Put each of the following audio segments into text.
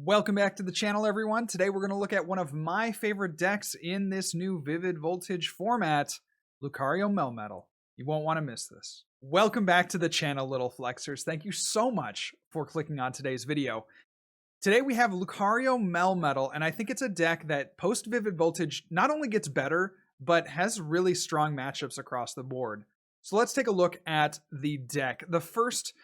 Welcome back to the channel, everyone. Today we're going to look at one of my favorite decks in this new Vivid Voltage format, Lucario Melmetal. You won't want to miss this. Welcome back to the channel, Little Flexers. Thank you so much for clicking on today's video. Today we have Lucario Melmetal, and I think it's a deck that post-Vivid Voltage not only gets better, but has really strong matchups across the board. So let's take a look at the deck. The first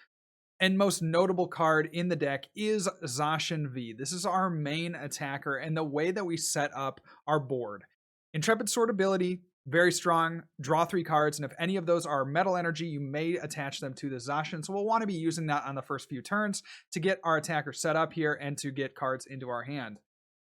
and most notable card in the deck is Zacian V. This is our main attacker and the way that we set up our board. Intrepid Sortability, very strong, draw 3 cards, and if any of those are Metal Energy, you may attach them to the Zacian, so we'll want to be using that on the first few turns to get our attacker set up here and to get cards into our hand.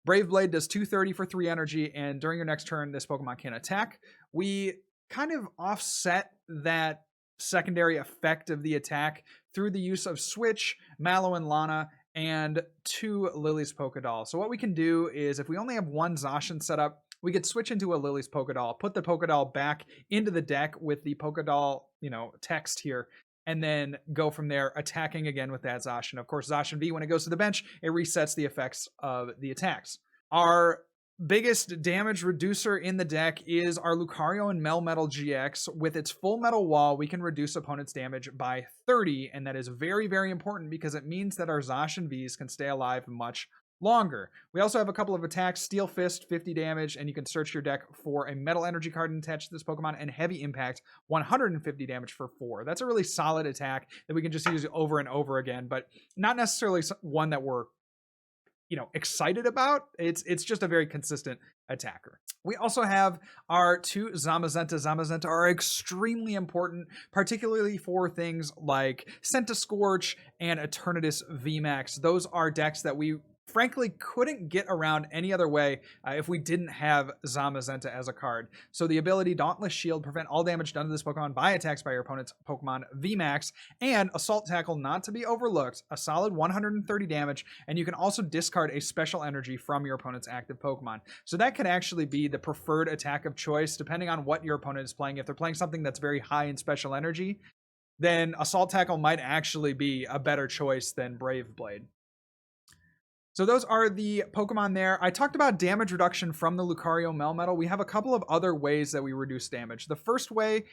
Brave Blade does 230 for 3 energy, and during your next turn, this Pokemon can attack. We kind of offset that secondary effect of the attack through the use of Switch, Mallow Lana, and 2 Lillie's Pokédoll. So what we can do is, if we only have one Zacian set up, we could switch into a Lillie's Pokédoll, put the Pokédoll back into the deck with the Pokédoll, text here, and then go from there, attacking again with that Zacian. Of course, Zacian V, when it goes to the bench, it resets the effects of the attacks. Our biggest damage reducer in the deck is our Lucario Melmetal-GX. With its full metal wall, we can reduce opponent's damage by 30, and that is very, very important because it means that our Zacian Vs can stay alive much longer. We also have a couple of attacks: Steel Fist, 50 damage, and you can search your deck for a Metal Energy card attached to this Pokemon, and Heavy Impact, 150 damage for 4. That's a really solid attack that we can just use over and over again, but not necessarily one that we're excited about. It's just a very consistent attacker. We also have our 2 Zamazenta. Zamazenta are extremely important, particularly for things like Centiskorch and Eternatus VMAX. Those are decks that we frankly couldn't get around any other way if we didn't have Zamazenta as a card. So the ability Dauntless Shield, prevent all damage done to this Pokemon by attacks by your opponent's Pokemon VMAX, and Assault Tackle, not to be overlooked, a solid 130 damage, and you can also discard a special energy from your opponent's active Pokemon. So that could actually be the preferred attack of choice depending on what your opponent is playing. If they're playing something that's very high in special energy, then Assault Tackle might actually be a better choice than Brave Blade. So those are the Pokemon there. I talked about damage reduction from the Lucario Melmetal. We have a couple of other ways that we reduce damage. The first way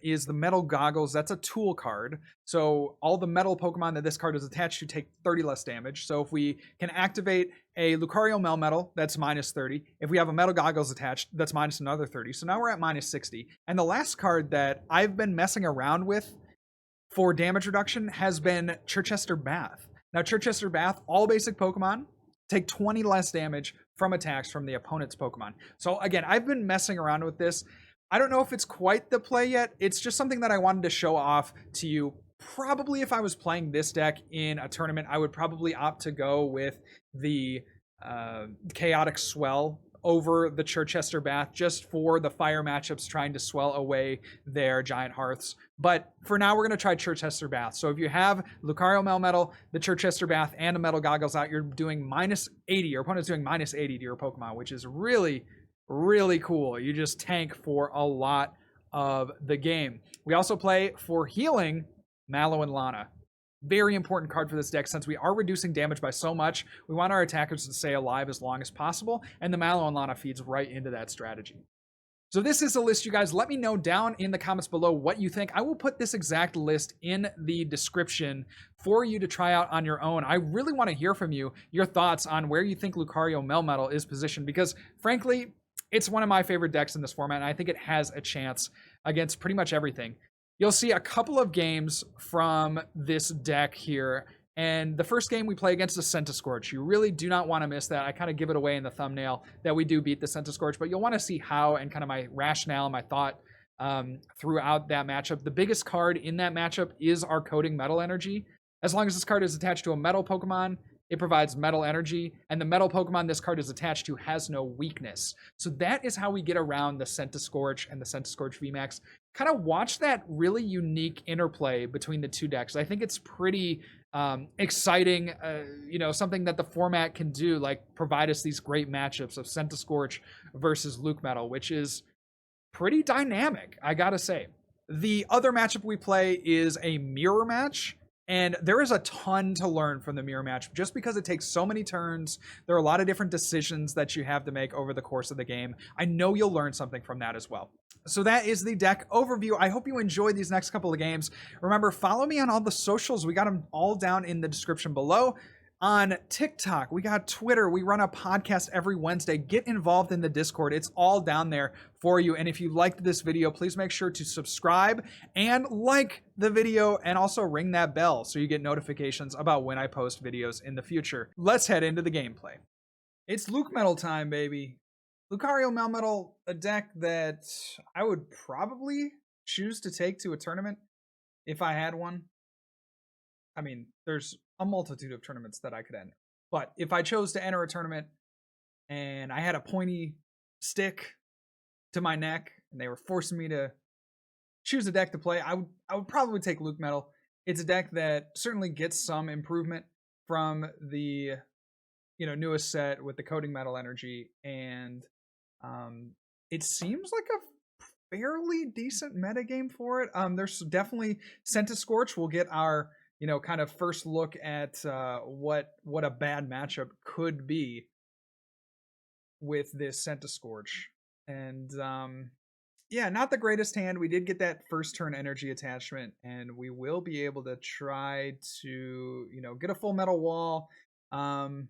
is the Metal Goggles. That's a tool card. So all the metal Pokemon that this card is attached to take 30 less damage. So if we can activate a Lucario Melmetal, that's minus 30. If we have a Metal Goggles attached, that's minus another 30. So now we're at minus 60. And the last card that I've been messing around with for damage reduction has been Circhester Bath. Now, Circhester Bath, all basic Pokemon take 20 less damage from attacks from the opponent's Pokemon. So again, I've been messing around with this. I don't know if it's quite the play yet. It's just something that I wanted to show off to you. Probably if I was playing this deck in a tournament, I would probably opt to go with the Chaotic Swell over the Circhester Bath, just for the fire matchups trying to swell away their giant hearths. But for now, we're going to try Circhester Bath. So if you have Lucario Melmetal, the Circhester Bath, and a Metal Goggles out, you're doing minus 80. Your opponent's doing minus 80 to your Pokemon, which is really, really cool. You just tank for a lot of the game. We also play for healing Mallow Lana. Very important card for this deck since we are reducing damage by so much. We want our attackers to stay alive as long as possible, and the Mallow Lana feeds right into that strategy. So this is a list, you guys. Let me know down in the comments below what you think. I will put this exact list in the description for you to try out on your own. I really want to hear from you, your thoughts on where you think Lucario Melmetal is positioned, because frankly, it's one of my favorite decks in this format, and I think it has a chance against pretty much everything. You'll see a couple of games from this deck here, and the first game we play against the Centiskorch. You really do not want to miss that. I kind of give it away in the thumbnail that we do beat the Centiskorch, but you'll want to see how and kind of my rationale and my thought throughout that matchup. The biggest card in that matchup is our Coating Metal Energy. As long as this card is attached to a metal Pokemon, it provides metal energy, and the metal Pokemon this card is attached to has no weakness. So that is how we get around the Centiskorch and the Centiskorch VMAX. Kind of watch that really unique interplay between the two decks. I think it's pretty exciting, something that the format can do, like provide us these great matchups of Centiskorch versus Lucario, which is pretty dynamic, I gotta say. The other matchup we play is a mirror match, And there is a ton to learn from the mirror match just because it takes so many turns. There are a lot of different decisions that you have to make over the course of the game. I know you'll learn something from that as well. So that is the deck overview. I hope you enjoyed these next couple of games. Remember, follow me on all the socials. We got them all down in the description below. On TikTok, we got Twitter. We run a podcast every Wednesday. Get involved in the Discord. It's all down there for you. And if you liked this video, please make sure to subscribe and like the video and also ring that bell so you get notifications about when I post videos in the future. Let's head into the gameplay. It's Luke Metal time, baby. Lucario Melmetal, a deck that I would probably choose to take to a tournament if I had one. I mean, there's a multitude of tournaments that I could enter. But if I chose to enter a tournament and I had a pointy stick to my neck and they were forcing me to choose a deck to play, I would probably take Luke Metal. It's a deck that certainly gets some improvement from the newest set with the Coating Metal Energy, and it seems like a fairly decent metagame for it. There's definitely Centiskorch. We'll get our kind of first look at what a bad matchup could be with this Centiskorch. And yeah, not the greatest hand. We did get that first turn energy attachment, and we will be able to try to get a full metal wall on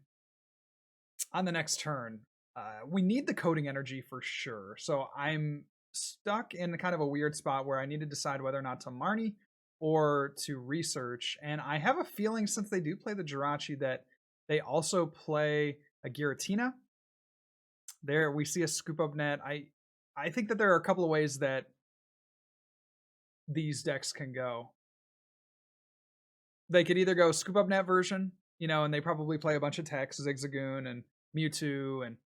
the next turn. We need the coating energy for sure. So I'm stuck in kind of a weird spot where I need to decide whether or not to Marnie or to research. And I have a feeling, since they do play the Jirachi, that they also play a Giratina. There we see a scoop up net. I think that there are a couple of ways that these decks can go. They could either go scoop up net version, and they probably play a bunch of techs, Zigzagoon and Mewtwo and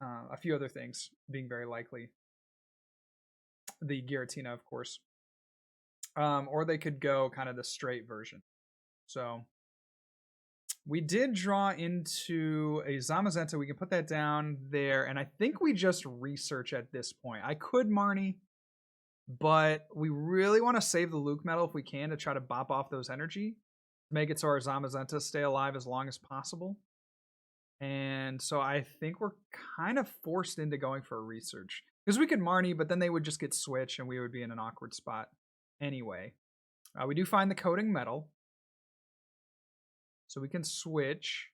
a few other things being very likely. The Giratina, of course. Or they could go kind of the straight version. So we did draw into a Zamazenta. We can put that down there. And I think we just research at this point. I could Marnie, but we really want to save the Luke Metal if we can to try to bop off those energy. Make it so our Zamazenta stay alive as long as possible. And so I think we're kind of forced into going for a research. Because we could Marnie, but then they would just get switched and we would be in an awkward spot. Anyway, we do find the coating metal, so we can switch.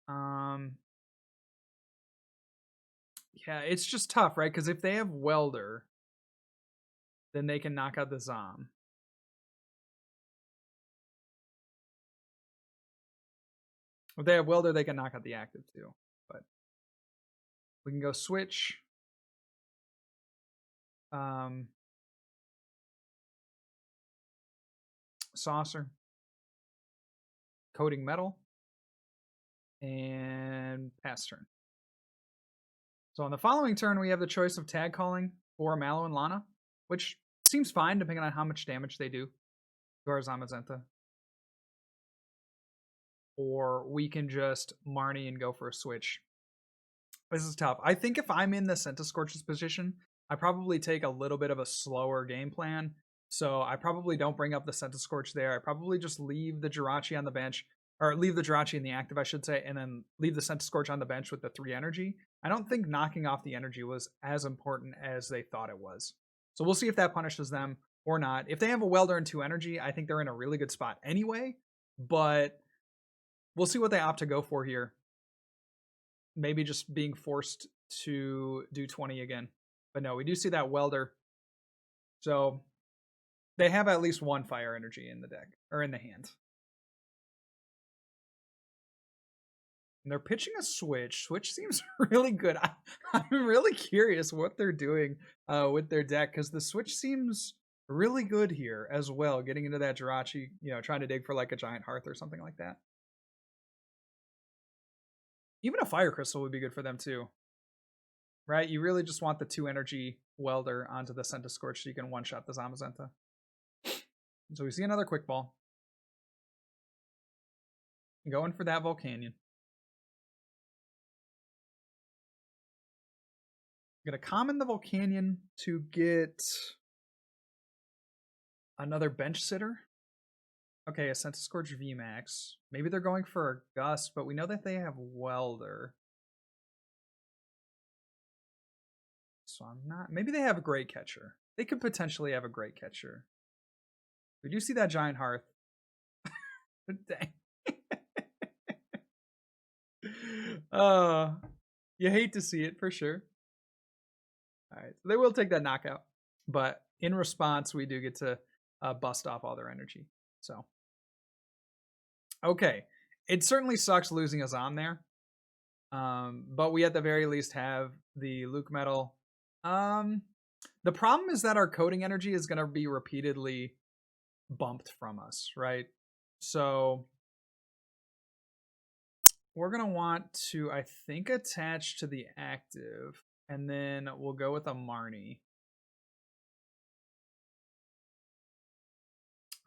Yeah, it's just tough, right? Because if they have welder, then they can knock out the Zom. If they have welder, they can knock out the active too. But we can go switch. Saucer, coating metal, and pass turn. So on the following turn, we have the choice of tag calling or Mallow Lana, which seems fine depending on how much damage they do to our Zamazenta. Or we can just Marnie and go for a switch. This is tough. I think if I'm in the Centiskorch's position, I probably take a little bit of a slower game plan. So I probably don't bring up the Centiskorch there. I probably just leave the Jirachi on the bench, or leave the Jirachi in the active, I should say, and then leave the Centiskorch on the bench with the 3 energy. I don't think knocking off the energy was as important as they thought it was. So we'll see if that punishes them or not. If they have a welder and 2 energy, I think they're in a really good spot anyway, but we'll see what they opt to go for here. Maybe just being forced to do 20 again. But no, we do see that welder. So they have at least 1 fire energy in the deck, or in the hand. And they're pitching a switch. Switch seems really good. I'm really curious what they're doing with their deck, because the switch seems really good here as well. Getting into that Jirachi, trying to dig for like a giant hearth or something like that. Even a fire crystal would be good for them too. Right? You really just want the 2 energy welder onto the Centiskorch so you can one-shot the Zamazenta. So we see another quick ball. Going for that Volcanion. I'm going to common the Volcanion to get Another bench sitter. Okay, a Centiskorch VMAX. Maybe they're going for a Gust, but we know that they have Welder. So I'm not... Maybe they have a Great Catcher. They could potentially have a Great Catcher. We do see that Giant Hearth. Dang. You hate to see it, for sure. Alright, so they will take that knockout. But in response, we do get to bust off all their energy. So... Okay, it certainly sucks losing us on there, but we at the very least have the Luke Metal. The problem is that our coating energy is going to be repeatedly bumped from us, right? So we're going to want to, I think, attach to the active, and then we'll go with a Marnie.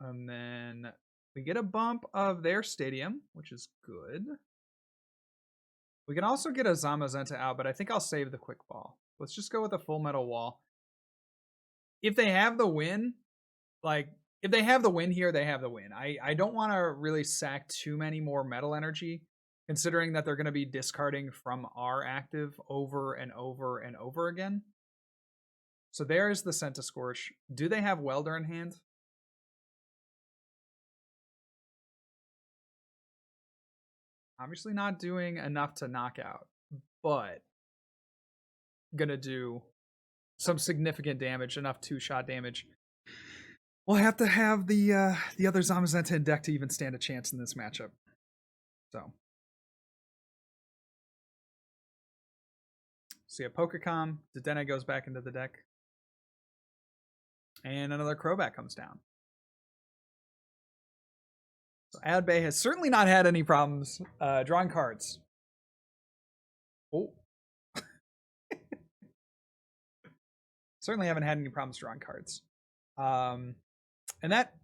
And then... we get a bump of their stadium, which is good. We can also get a Zamazenta out, but I think I'll save the quick ball. Let's just go with a full metal wall. If they have the win, like, if they have the win here, they have the win. I don't want to really sack too many more metal energy, considering that they're going to be discarding from our active over and over and over again. So there's the Centiskorch. Do they have Welder in hand? Obviously not doing enough to knock out, but gonna do some significant damage, enough two-shot damage. We'll have to have the other Zamazenta in deck to even stand a chance in this matchup. So, see a Pokémon, Dedenne goes back into the deck, and another Crobat comes down. So Adbay has certainly not had any problems drawing cards. Oh. Certainly haven't had any problems drawing cards. And that,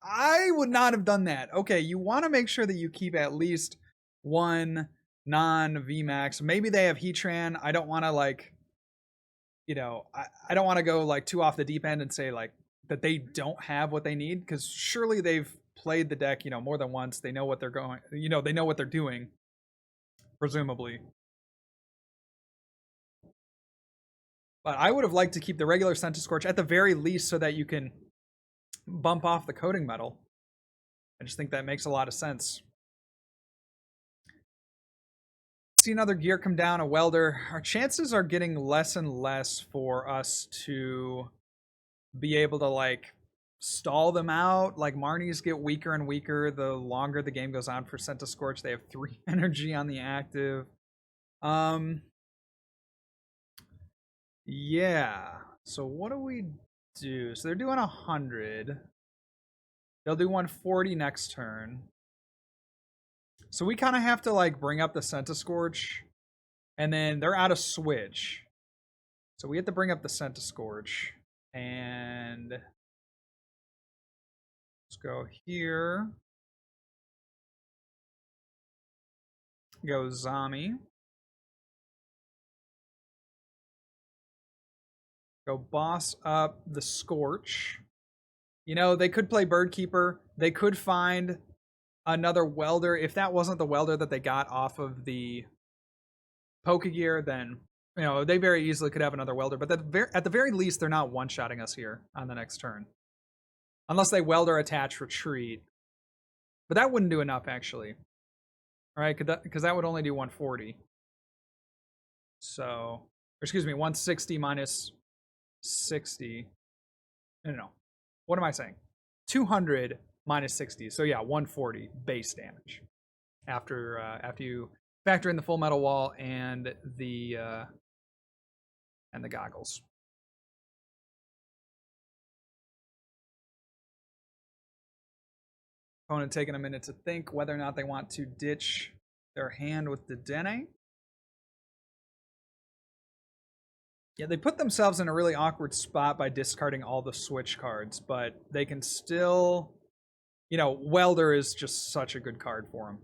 I would not have done that. Okay, you want to make sure that you keep at least one non-VMAX. Maybe they have Heatran. I don't want to, like, you know, I don't want to go, like, too off the deep end and say, like, that they don't have what they need, because surely they've played the deck, you know, more than once. They know what they're going, you know, they know what they're doing, presumably. But I would have liked to keep the regular Centiskorch at the very least so that you can bump off the coating metal. I just think that makes a lot of sense. See another gear come down, a Welder. Our chances are getting less and less for us to be able to, like, stall them out. Like, Marnies get weaker and weaker the longer the game goes on for Centiskorch. They have 3 energy on the active. Yeah. So what do we do? So they're doing 100. They'll do 140 next turn. So we kind of have to, like, bring up the Centiskorch, and then they're out of Switch. So we have to bring up the Centiskorch, and let's go here. Go Zami. Go boss up the Scorch. You know, they could play Birdkeeper. They could find another Welder. If that wasn't the Welder that they got off of the Pokegear, then, you know, they very easily could have another Welder. But at the very least, they're not one-shotting us here on the next turn. Unless they Welder, attach, retreat. But that wouldn't do enough, actually. All right, because that would only do 140. So, or excuse me, 160 minus 60. No. What am I saying? 200 minus 60. So yeah, 140 base damage after you factor in the full metal wall and the goggles. Opponent taking a minute to think whether or not they want to ditch their hand with the Dedenne. Yeah, they put themselves in a really awkward spot by discarding all the Switch cards, but they can still, you know, Welder is just such a good card for them.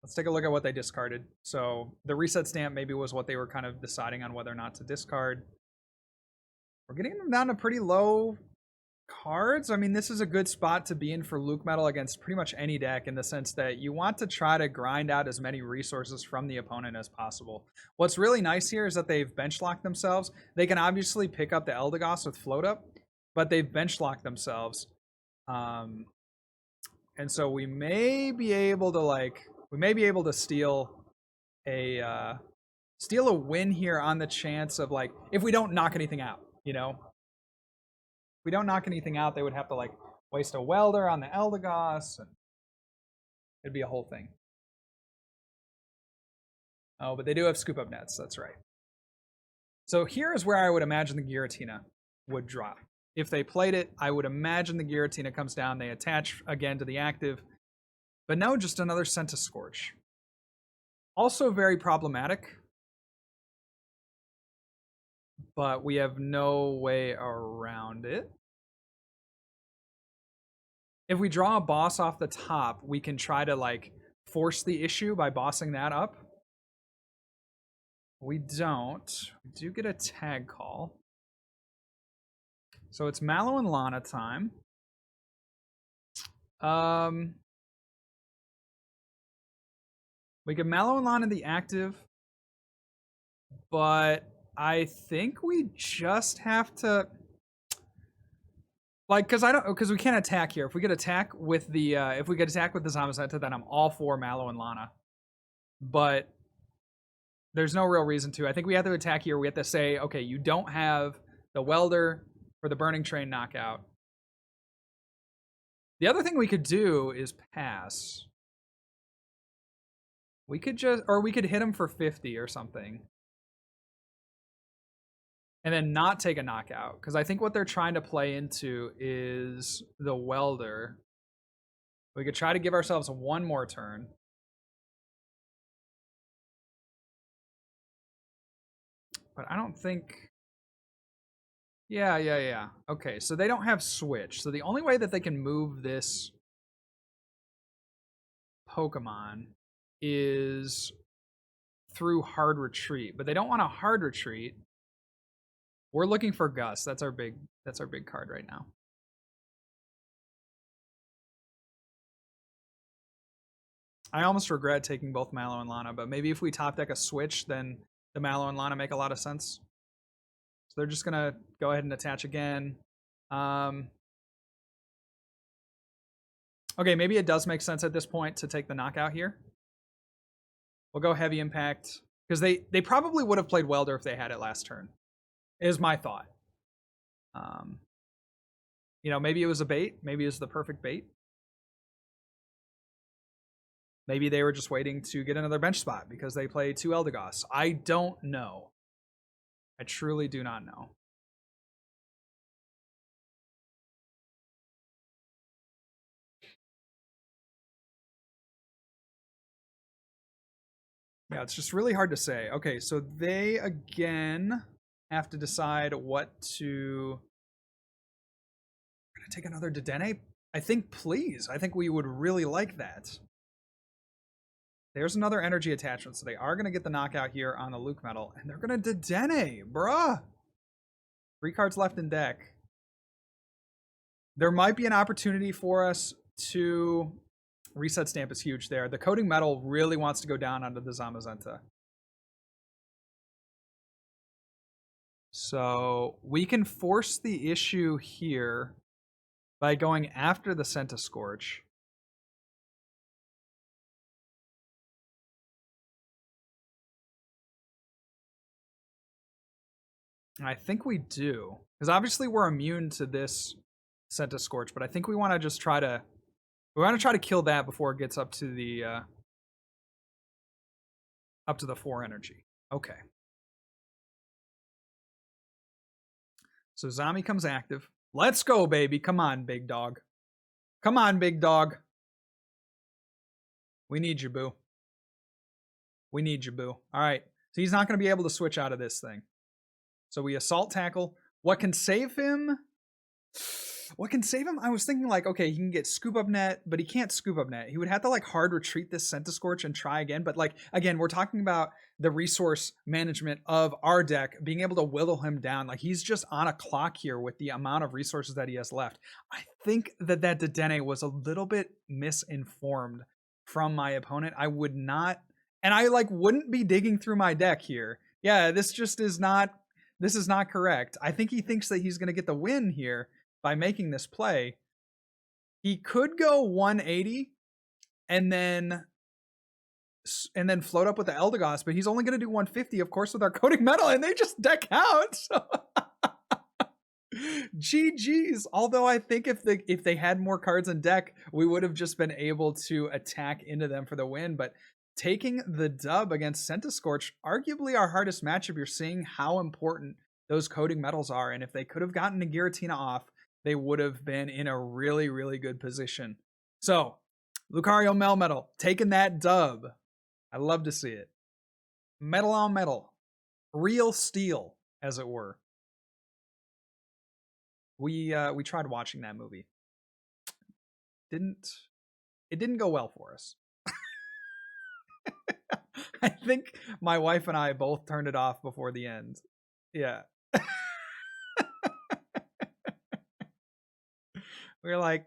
Let's take a look at what they discarded. So the reset stamp maybe was what they were kind of deciding on whether or not to discard. We're getting them down to pretty low cards, I mean, this is a good spot to be in for Luke Metal against pretty much any deck, in the sense that you want to try to grind out as many resources from the opponent as possible. What's really nice here is that they've bench locked themselves. They can obviously pick up the Eldegoss with float up, but they've bench locked themselves. And so we may be able to steal a win here on the chance of, like, if we don't knock anything out, you know? If we don't knock anything out, they would have to, like, waste a welder on the Eldegoss, and it'd be a whole thing. Oh, but they do have scoop up nets, that's right. So here is where I would imagine the Giratina would drop. If they played it, I would imagine the Giratina comes down, they attach again to the active. But no, just another Centiskorch. Also very problematic. But we have no way around it. If we draw a boss off the top, we can try to, like, force the issue by bossing that up. We don't. We do get a tag call. So it's Mallow and Lana time. We get Mallow and Lana the active, but I think we just have to, like, because we can't attack here. If we get attack with the Zamazenta, then I'm all for Mallow and Lana. But there's no real reason to. I think we have to attack here. We have to say, okay, you don't have the welder for the Burning Train knockout. The other thing we could do is pass. We could hit him for 50 or something. And then not take a knockout. Because I think what they're trying to play into is the welder. We could try to give ourselves one more turn. But I don't think... Yeah. Okay, so they don't have Switch. So the only way that they can move this Pokemon is through Hard Retreat. But they don't want a Hard Retreat. We're looking for Gus. That's our big card right now. I almost regret taking both Mallow and Lana, but maybe if we top deck a Switch, then the Mallow and Lana make a lot of sense. So they're just gonna go ahead and attach again. Okay, maybe it does make sense at this point to take the knockout here. We'll go Heavy Impact, because they probably would have played Welder if they had it last turn, is my thought. You know, maybe it was a bait. Maybe it was the perfect bait. Maybe they were just waiting to get another bench spot because they play 2 Eldegoss. I don't know. I truly do not know. Yeah, it's just really hard to say. Okay, so they, again, have to decide what to... Gonna take another Dedenne? I think, please. I think we would really like that. There's another energy attachment, so they are going to get the knockout here on the Luke Metal, and they're going to Dedenne, bruh! 3 cards left in deck. There might be an opportunity for us to... Reset Stamp is huge there. The Coating Metal really wants to go down onto the Zamazenta. So we can force the issue here by going after the Centiskorch. I think we do. Because obviously we're immune to this Centiskorch, but I think we want to just try to... We want to try to kill that before it gets up to the 4 energy. Okay. So Zami comes active. Let's go, baby. Come on, big dog. Come on, big dog. We need you, boo. We need you, boo. All right. So he's not going to be able to switch out of this thing. So we Assault Tackle. What can save him? What can save him? I was thinking like, okay, he can get Scoop Up Net, but he can't Scoop Up Net. He would have to like hard retreat this Centiskorch and try again. But like, again, we're talking about the resource management of our deck, being able to whittle him down. Like he's just on a clock here with the amount of resources that he has left. I think that Dedenne was a little bit misinformed from my opponent. I would not, and I like wouldn't be digging through my deck here. Yeah, this just is not, this is not correct. I think he thinks that he's going to get the win here by making this play. He could go 180 and then float up with the Eldegoss, but he's only going to do 150, of course, with our Coating Metal, and they just deck out. So GG's. Although I think if they had more cards in deck, we would have just been able to attack into them for the win. But taking the dub against Centiskorch, arguably our hardest matchup, you're seeing how important those Coating Metals are. And if they could have gotten a Giratina off, they would have been in a really, really good position. So, Lucario Melmetal taking that dub. I love to see it. Metal on metal. Real steel, as it were. We tried watching that movie. It didn't go well for us. I think my wife and I both turned it off before the end. Yeah. We were like,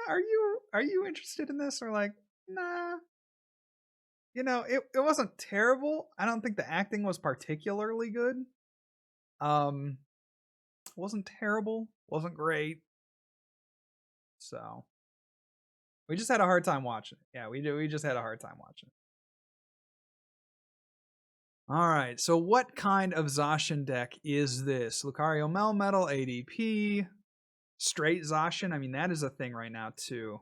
are you interested in this? We're like, nah. You know, it wasn't terrible. I don't think the acting was particularly good. Wasn't terrible, wasn't great. So we just had a hard time watching it. Yeah, we just had a hard time watching it. All right, so what kind of Zacian deck is this? Lucario Melmetal, ADP, straight Zacian. I mean, that is a thing right now too.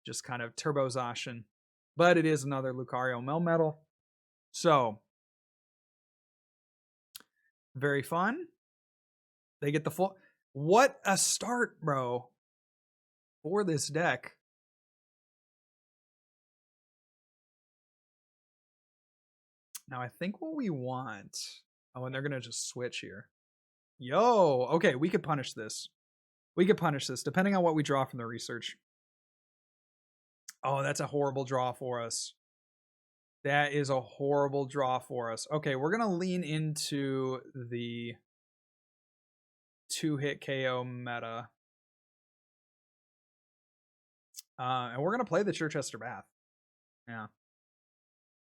Just kind of turbo Zacian. But it is another Lucario Melmetal. So, very fun. They get the full... What a start, bro, for this deck. Now, I think what we want... Oh, and they're going to just switch here. Yo, okay, we could punish this. We could punish this, depending on what we draw from the research. Oh, that's a horrible draw for us. That is a horrible draw for us. Okay, we're going to lean into the 2-hit KO meta. And we're going to play the Circhester Bath. Yeah.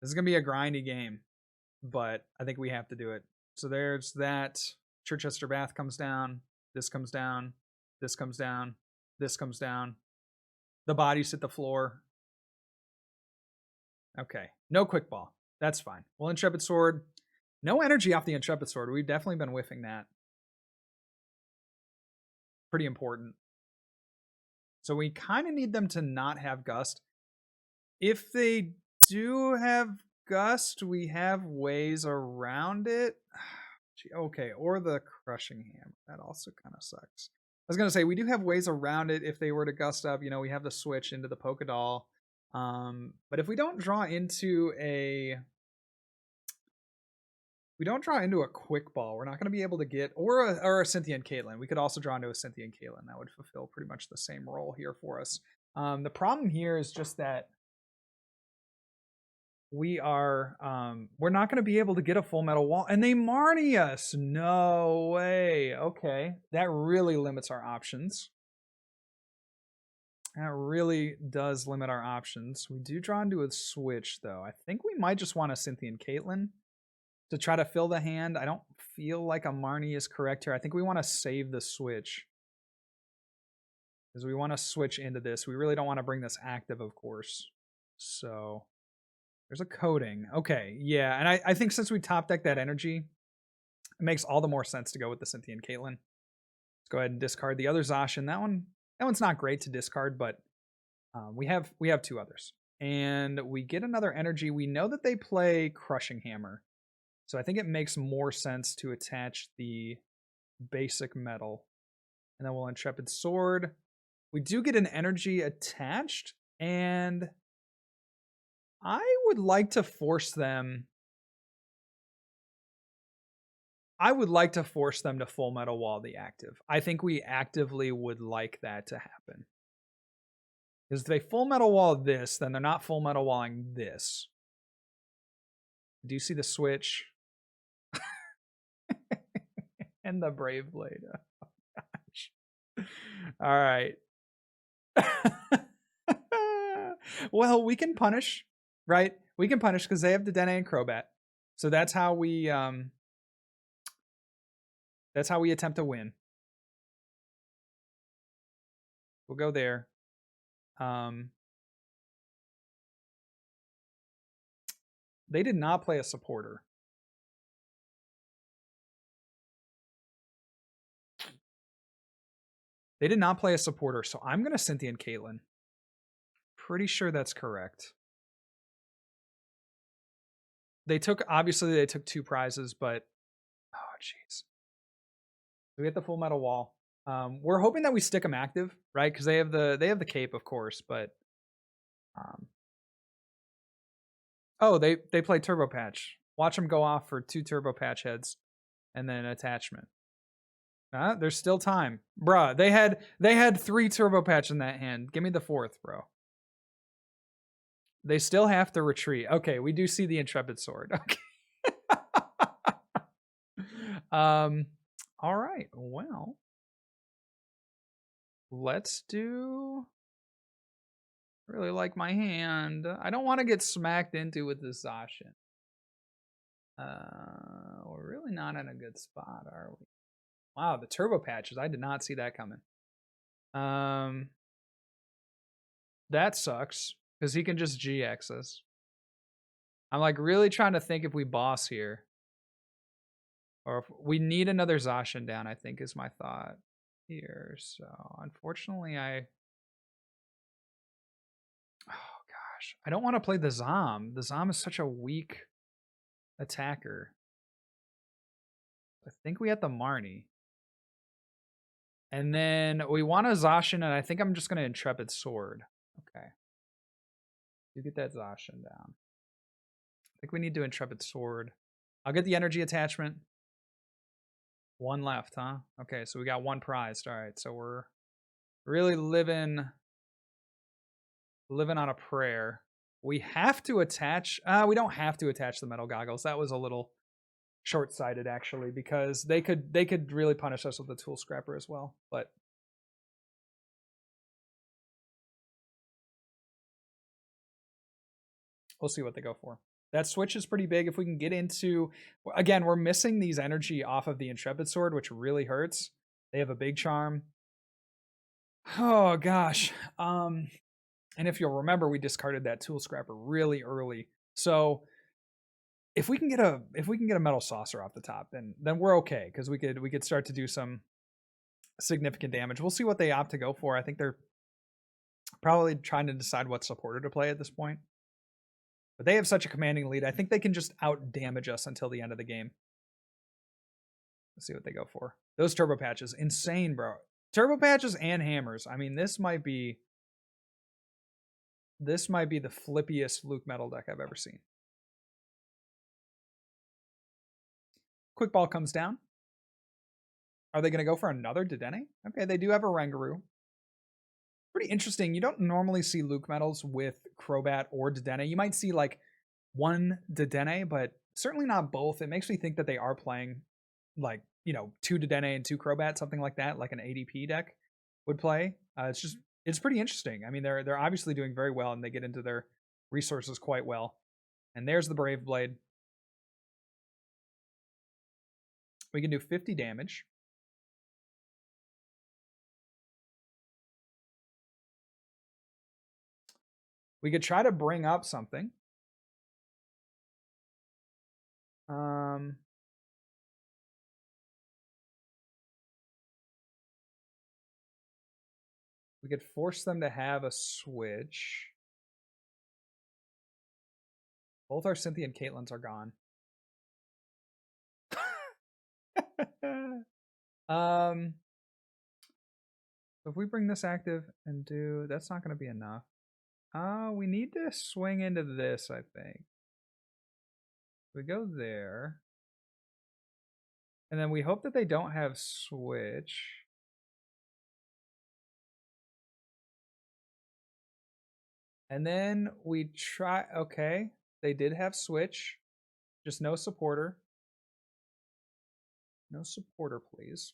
This is going to be a grindy game, but I think we have to do it. So there's that. Circhester Bath comes down. This comes down. This comes down. This comes down. The bodies hit the floor. Okay. No quick ball. That's fine. Well, Intrepid Sword. No energy off the Intrepid Sword. We've definitely been whiffing that. Pretty important. So we kind of need them to not have Gust. If they do have Gust, we have ways around it. Okay, or the Crushing Hammer. That also kind of sucks. I was going to say, we do have ways around it if they were to Gust up. You know, we have the switch into the Pokédoll. But if we don't draw into a... We don't draw into a quick ball, we're not going to be able to get... Or a Cynthia Caitlin. We could also draw into a Cynthia Caitlin. That would fulfill pretty much the same role here for us. The problem here is just that we are... we're not going to be able to get a full metal wall. And they Marnie us! No way. Okay. That really limits our options. That really does limit our options. We do draw into a switch, though. I think we might just want a Cynthia Caitlin to try to fill the hand. I don't feel like a Marnie is correct here. I think we want to save the switch, because we want to switch into this. We really don't want to bring this active, of course. So there's a Coating. Okay, yeah. And I think since we top deck that energy, it makes all the more sense to go with the Cynthia Caitlin. Let's go ahead and discard the other Zacian. That one's not great to discard, but we have two others. And we get another energy. We know that they play Crushing Hammer. So I think it makes more sense to attach the basic metal. And then we'll Intrepid Sword. We do get an energy attached. And I would like to force them... I would like to force them to full metal wall the active. I think we actively would like that to happen. Because if they full metal wall this, then they're not full metal walling this. Do you see the switch? And the Brave Blade. Oh, gosh. All right. Well, we can punish, right? We can punish because they have the Dedenne and Crobat. So that's how we attempt to win. We'll go there. They did not play a supporter. They did not play a supporter, so I'm going to Cynthia Caitlin. Pretty sure that's correct. Obviously they took 2 prizes, but oh jeez. We get the full metal wall. We're hoping that we stick them active, right? Because they have the cape, of course, but oh, they play Turbo Patch. Watch them go off for 2 Turbo Patch heads and then attachment. There's still time. Bruh, they had 3 Turbo Patch in that hand. Give me the 4th, bro. They still have to retreat. Okay, we do see the Intrepid Sword. Okay. All right. Well, let's do... I really like my hand. I don't want to get smacked into with this Zacian. We're really not in a good spot, are we? Wow, the Turbo Patches. I did not see that coming. That sucks, because he can just GX us. I'm like really trying to think if we boss here. Or if we need another Zacian down, I think is my thought here. So unfortunately oh gosh. I don't want to play the Zom. The Zom is such a weak attacker. I think we had the Marnie. And then we want a Zacian, and I think I'm just going to Intrepid Sword. Okay. You get that Zacian down. I think we need to Intrepid Sword. I'll get the energy attachment. 1 left, huh? Okay, so we got 1 prized. All right, so we're really living on a prayer. We have to attach... we don't have to attach the Metal Goggles. That was a little short-sighted, actually, because they could really punish us with the Tool Scrapper as well, but... We'll see what they go for. That switch is pretty big. If we can get into... Again, we're missing these energy off of the Intrepid Sword, which really hurts. They have a big charm. Oh, gosh. And if you'll remember, we discarded that Tool Scrapper really early. So if we can get a Metal Saucer off the top, then we're okay, because we could start to do some significant damage. We'll see what they opt to go for. I think they're probably trying to decide what supporter to play at this point. But they have such a commanding lead. I think they can just out-damage us until the end of the game. Let's see what they go for. Those Turbo Patches. Insane, bro. Turbo Patches and Hammers. I mean, this might be the flippiest Luke Metal deck I've ever seen. Quick Ball comes down. Are they going to go for another Dedenne? Okay, they do have a Rangaroo. Pretty interesting. You don't normally see Luke Metals with Crobat or Dedenne. You might see like 1 Dedenne, but certainly not both. It makes me think that they are playing like, 2 Dedenne and 2 Crobat, something like that, like an ADP deck would play. It's pretty interesting. I mean, they're obviously doing very well, and they get into their resources quite well. And there's the Brave Blade. We can do 50 damage. We could try to bring up something. We could force them to have a switch. Both our Cynthia and Caitlins are gone. If we bring this active and do... That's not going to be enough. We need to swing into this, I think. We go there. And then we hope that they don't have Switch. And then we try, okay, they did have Switch, just no supporter. No supporter, please.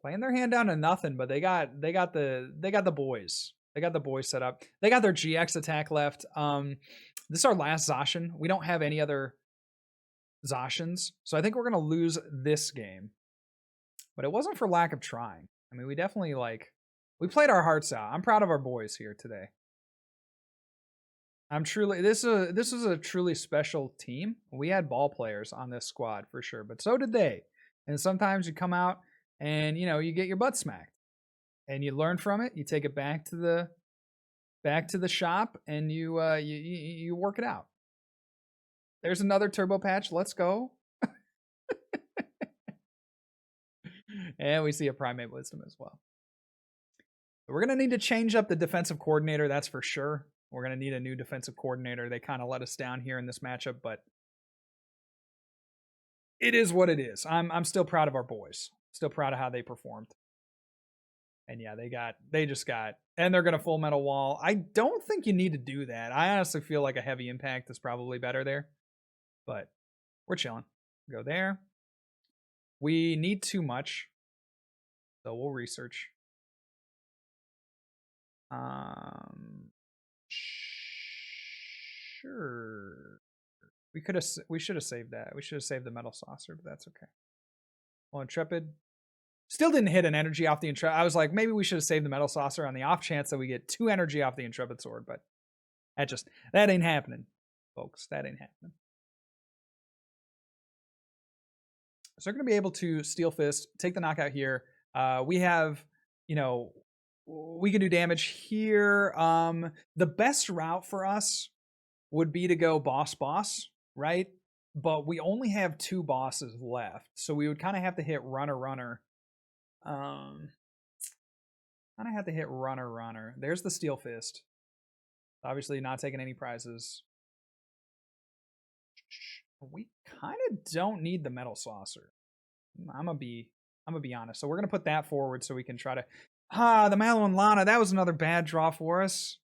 Playing their hand down to nothing, but they got the boys. They got the boys set up. They got their GX attack left. This is our last Zacian. We don't have any other Zacians, so I think we're gonna lose this game. But it wasn't for lack of trying. I mean, we definitely we played our hearts out. I'm proud of our boys here today. I'm truly this is a truly special team. We had ball players on this squad for sure, but so did they. And sometimes you come out and you get your butt smacked, and you learn from it. You take it back to the shop, and you work it out. There's another turbo patch. Let's go. And we see a primate wisdom as well. We're gonna need to change up the defensive coordinator. That's for sure. We're gonna need a new defensive coordinator. They kind of let us down here in this matchup, but it is what it is. I'm still proud of our boys. Still proud of how they performed. And yeah, they just got, and they're gonna full metal wall. I don't think you need to do that. I honestly feel like a heavy impact is probably better there, but we're chilling. Go there. We need too much, so we'll research. Sure. We should have saved that. We should have saved the Metal Saucer, but that's okay. Well, Intrepid still didn't hit an energy off the Intrepid. I was like, maybe we should have saved the Metal Saucer on the off chance that we get 2 energy off the Intrepid sword, but that ain't happening, folks. That ain't happening. So they're going to be able to Steel Fist, take the knockout here. We have, we can do damage here. The best route for us would be to go boss, right? But we only have 2 bosses left, so we would kind of have to hit runner. Kind of have to hit runner. There's the Steel Fist. Obviously not taking any prizes. We kind of don't need the Metal Saucer. I'm gonna be honest. So we're gonna put that forward so we can try to. The Mallow Lana. That was another bad draw for us.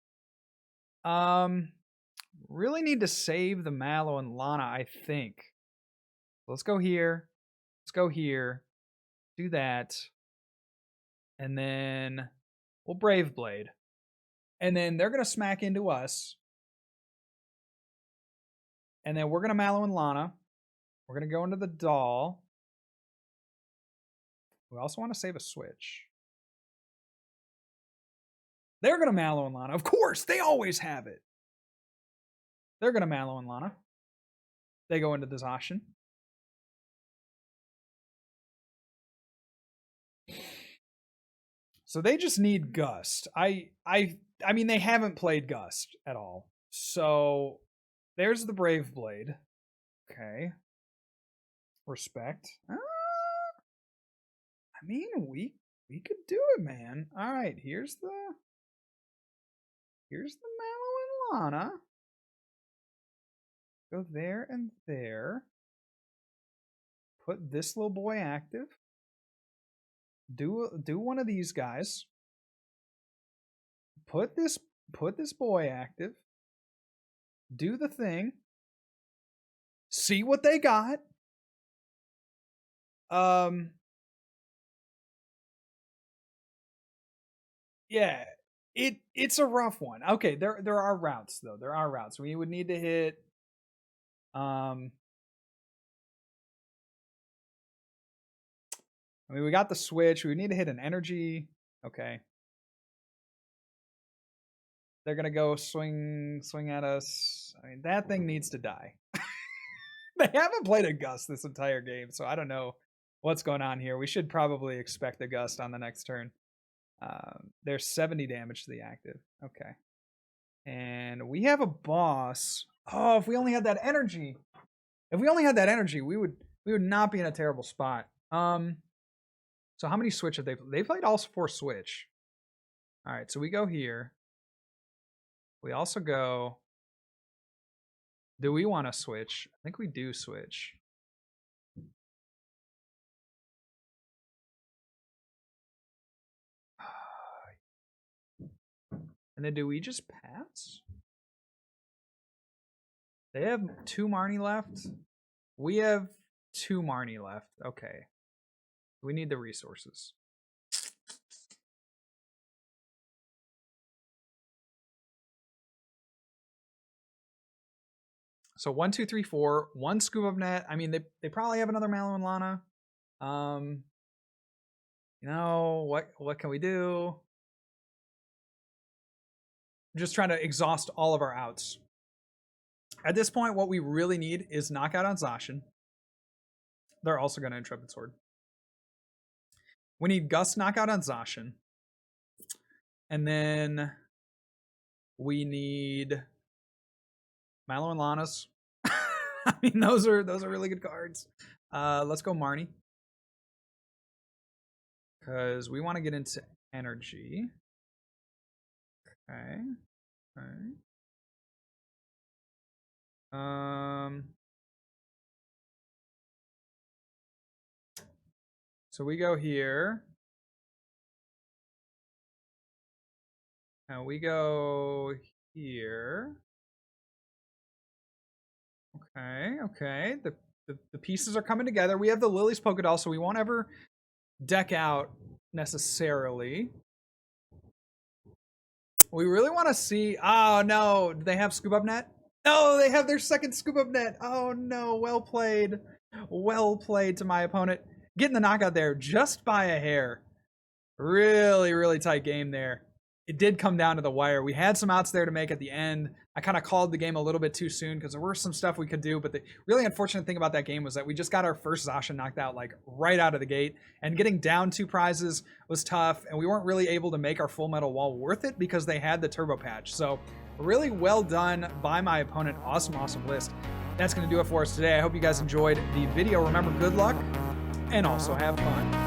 Really need to save the Mallow and Lana, I think. Let's go here. Let's go here. Do that. And then we'll Brave Blade. And then they're going to smack into us. And then we're going to Mallow and Lana. We're going to go into the doll. We also want to save a switch. They're going to Mallow and Lana. Of course, they always have it. They're going to Mallow and Lana. They go into the Zacian. So they just need Gust. I mean, they haven't played Gust at all. So there's the Brave Blade. Okay. Respect. I mean, we could do it, man. All right, here's the Mallow and Lana. Go there and there. Put this little boy active. Do one of these guys. Put this boy active. Do the thing. See what they got. Yeah, it's a rough one. Okay, there are routes though. There are routes. We would need to hit I mean, we got the switch. We need to hit an energy. Okay. They're going to go swing at us. I mean, that thing needs to die. They haven't played a Gust this entire game, so I don't know what's going on here. We should probably expect a Gust on the next turn. There's 70 damage to the active. Okay. And we have a boss. Oh, if we only had that energy. If we only had that energy, we would not be in a terrible spot. So how many switch have they played? They played all 4 switch. All right, so we go here. We also go Do we want to switch? I think we do switch. And then do we just pass? They have 2 Marnie left. We have 2 Marnie left. Okay. We need the resources. So 1, 2, 3, 4. 1 scoop of net. I mean, they probably have another Mallow Lana. You know, what can we do? I'm just trying to exhaust all of our outs. At this point, what we really need is knockout on Zacian. They're also going to Intrepid Sword. We need Gust knockout on Zacian. And then we need Mallow and Lana's. I mean, those are really good cards. Let's go Marnie. Because we want to get into energy. Okay. Okay. So we go here. And we go here. Okay, okay. The pieces are coming together. We have the Lillie's Pokédoll, so we won't ever deck out necessarily. We really want to see... Oh, no. Do they have Scoop Up Net? No, they have their second Scoop Up Net. Oh, no. Well played. Well played to my opponent. Getting the knockout there just by a hair. Really, really tight game there. It did come down to the wire. We had some outs there to make at the end. I kind of called the game a little bit too soon because there were some stuff we could do, but the really unfortunate thing about that game was that we just got our first Zacian knocked out like right out of the gate, and getting down 2 prizes was tough, and we weren't really able to make our full metal wall worth it because they had the turbo patch. So really well done by my opponent. Awesome, awesome list. That's going to do it for us today. I hope you guys enjoyed the video. Remember, good luck and also have fun.